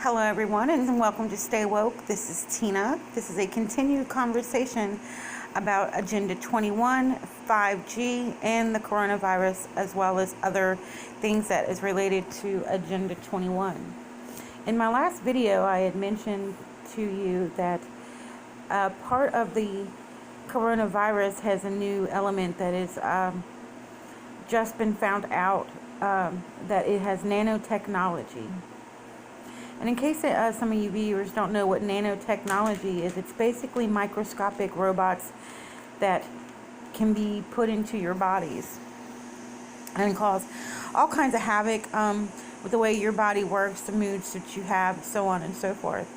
Hello everyone, and welcome to Stay Woke. This is Tina. This is a continued conversation about Agenda 21, 5G, and the coronavirus, as well as other things that is related to Agenda 21. In my last video, I had mentioned to you that part of the coronavirus has a new element that is just been found out, that it has nanotechnology. And in case some of you viewers don't know what nanotechnology is, it's basically microscopic robots that can be put into your bodies and cause all kinds of havoc with the way your body works, the moods that you have, so on and so forth.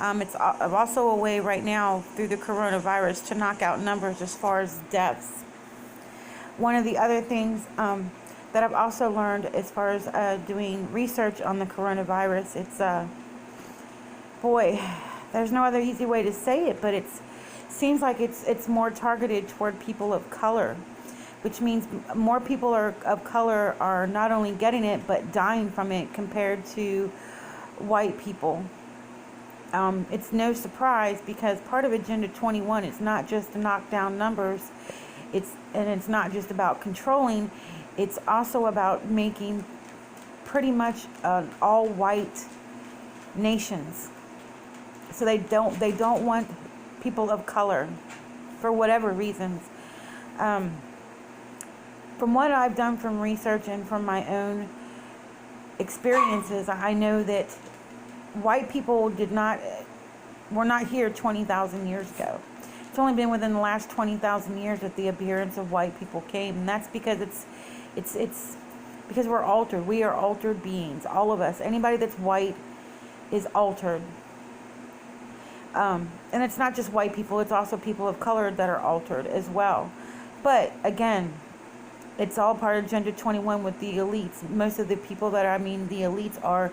It's also a way right now through the coronavirus to knock out numbers as far as deaths. One of the other things that I've also learned as far as doing research on the coronavirus, it's there's no other easy way to say it, but it seems like it's more targeted toward people of color, which means more people of color are not only getting it but dying from it compared to white people. It's no surprise, because part of Agenda 21 is not just to knock down numbers, it's not just about controlling. It's also about making pretty much all white nations. So they don't want people of color for whatever reasons. From what I've done from research and from my own experiences, I know that white people were not here 20,000 years ago. It's only been within the last 20,000 years that the appearance of white people came, and that's because it's because we're altered. We are altered beings, all of us. Anybody that's white is altered. And it's not just white people, it's also people of color that are altered as well. But again, it's all part of Agenda 21 with the elites. Most of the people the elites are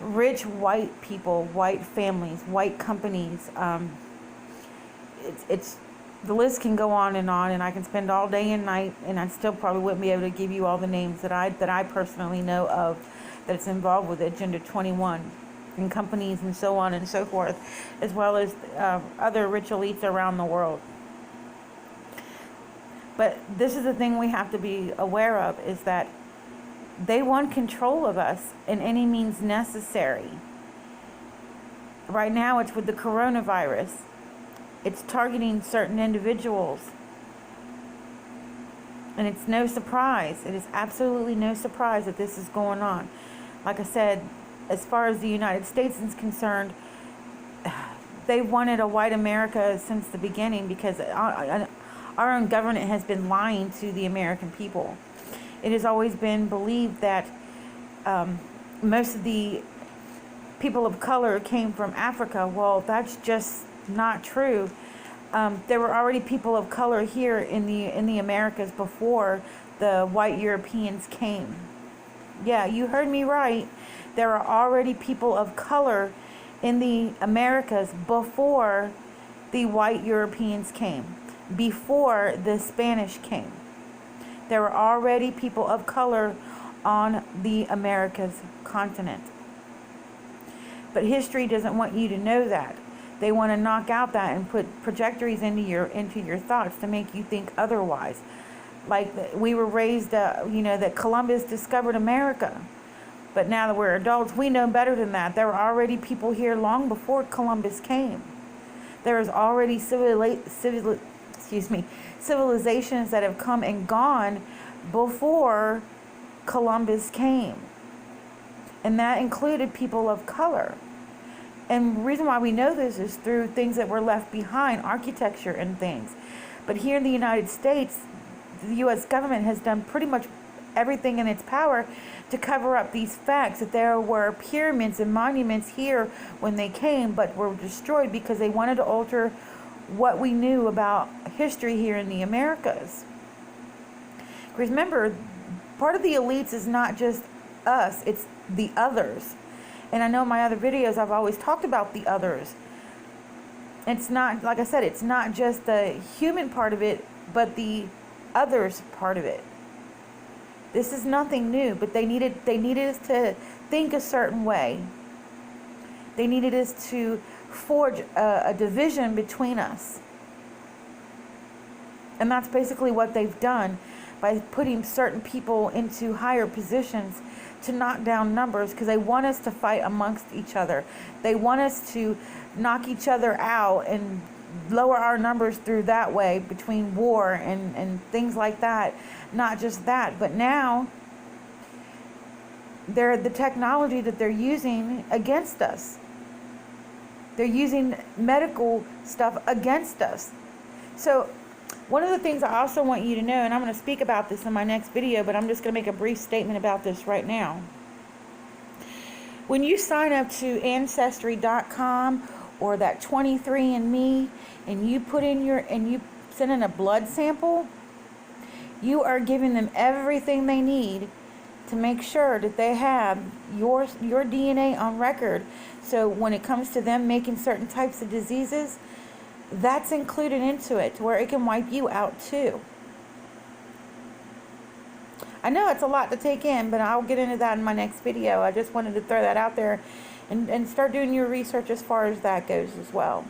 rich white people, white families, white companies. The list can go on, and I can spend all day and night, and I still probably wouldn't be able to give you all the names that I personally know of that's involved with Agenda 21 and companies and so on and so forth, as well as other rich elites around the world. But this is the thing we have to be aware of, is that they want control of us in any means necessary. Right now it's with the coronavirus. It's targeting certain individuals. And it's no surprise. It is absolutely no surprise that this is going on. Like I said, as far as the United States is concerned, they wanted a white America since the beginning, because our own government has been lying to the American people. It has always been believed that most of the people of color came from Africa. Well, that's just not true. There were already people of color here in the Americas before the white Europeans came. Yeah, you heard me right. There are already people of color in the Americas before the white Europeans came, before the Spanish came. There were already people of color on the Americas continent. But history doesn't want you to know that. They want to knock out that and put trajectories into your thoughts to make you think otherwise. Like we were raised, that Columbus discovered America. But now that we're adults, we know better than that. There were already people here long before Columbus came. There is already civilizations that have come and gone before Columbus came. And that included people of color. And the reason why we know this is through things that were left behind, architecture and things. But here in the United States, the U.S. government has done pretty much everything in its power to cover up these facts, that there were pyramids and monuments here when they came, but were destroyed because they wanted to alter what we knew about history here in the Americas. Remember, part of the elites is not just us, it's the others. And I know in my other videos I've always talked about the others. It's not, like I said, it's not just the human part of it, but the others part of it. This is nothing new, but they needed us to think a certain way. They needed us to forge a division between us. And that's basically what they've done by putting certain people into higher positions to knock down numbers, because they want us to fight amongst each other. They want us to knock each other out and lower our numbers through that way, between war and things like that. Not just that, but now the technology that they're using against us. They're using medical stuff against us. So one of the things I also want you to know, and I'm going to speak about this in my next video, but I'm just going to make a brief statement about this right now. When you sign up to Ancestry.com or that 23andMe, and you put in you send in a blood sample, you are giving them everything they need to make sure that they have your DNA on record. So when it comes to them making certain types of diseases, that's included into it, to where it can wipe you out too. I know it's a lot to take in, but I'll get into that in my next video. I just wanted to throw that out there and start doing your research as far as that goes as well.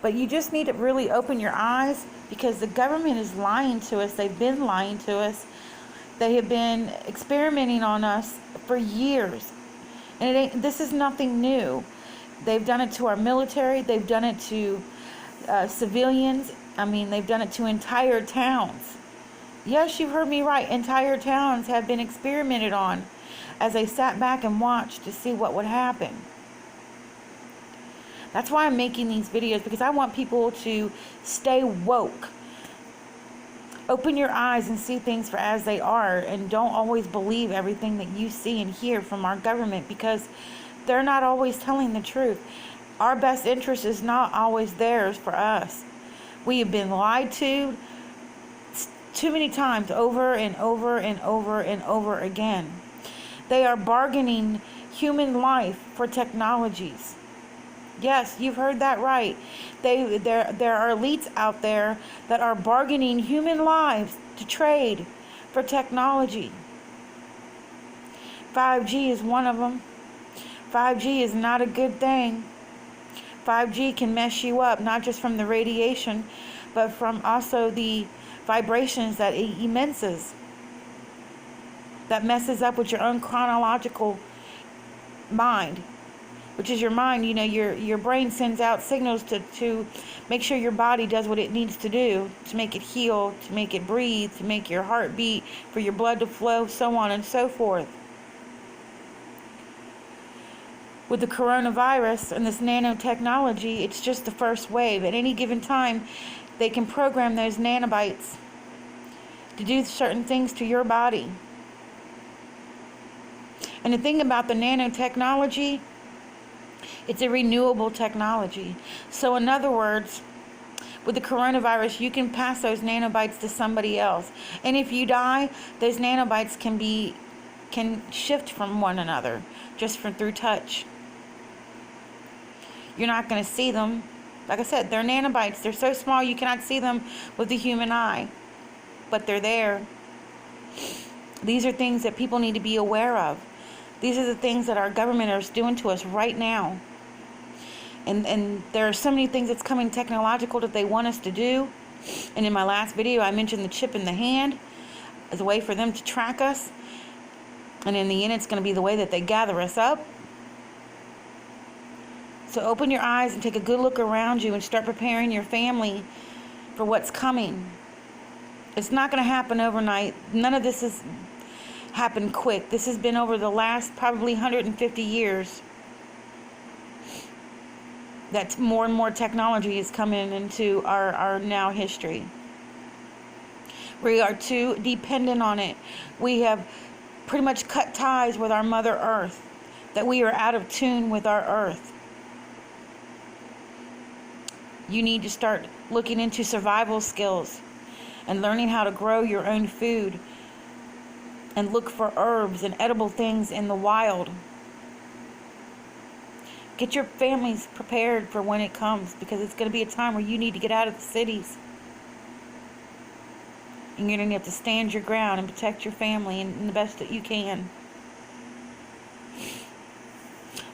But you just need to really open your eyes, because the government is lying to us. They've been lying to us. They have been experimenting on us for years. And this is nothing new. They've done it to our military. They've done it to civilians. I mean, they've done it to entire towns. Yes, you've heard me right. Entire towns have been experimented on as they sat back and watched to see what would happen. That's why I'm making these videos, because I want people to stay woke. Open your eyes and see things for as they are, and don't always believe everything that you see and hear from our government, because they're not always telling the truth. Our best interest is not always theirs for us. We have been lied to too many times, over and over and over and over again. They are bargaining human life for technologies. Yes, you've heard that right. There are elites out there that are bargaining human lives to trade for technology. 5G is one of them. 5G is not a good thing. 5G can mess you up, not just from the radiation, but from also the vibrations that it emits. That messes up with your own chronological mind, which is your mind. You know, your brain sends out signals to make sure your body does what it needs to do, to make it heal, to make it breathe, to make your heart beat, for your blood to flow, so on and so forth. With the coronavirus and this nanotechnology, it's just the first wave. At any given time, they can program those nanobites to do certain things to your body. And the thing about the nanotechnology, it's a renewable technology. So in other words, with the coronavirus, you can pass those nanobites to somebody else. And if you die, those nanobites can shift from one another just through touch. You're not going to see them. Like I said, they're nanobites. They're so small you cannot see them with the human eye. But they're there. These are things that people need to be aware of. These are the things that our government is doing to us right now. And there are so many things that's coming technological that they want us to do. And in my last video, I mentioned the chip in the hand as a way for them to track us. And in the end, it's going to be the way that they gather us up. So open your eyes and take a good look around you and start preparing your family for what's coming. It's not going to happen overnight. None of this has happened quick. This has been over the last probably 150 years that more and more technology is coming into our now history. We are too dependent on it. We have pretty much cut ties with our Mother Earth, that we are out of tune with our Earth. You need to start looking into survival skills and learning how to grow your own food and look for herbs and edible things in the wild. Get your families prepared for when it comes, because it's going to be a time where you need to get out of the cities. And you're going to have to stand your ground and protect your family in the best that you can.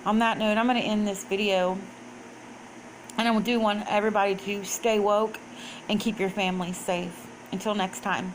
On that note, I'm going to end this video. And I do want everybody to stay woke and keep your families safe. Until next time.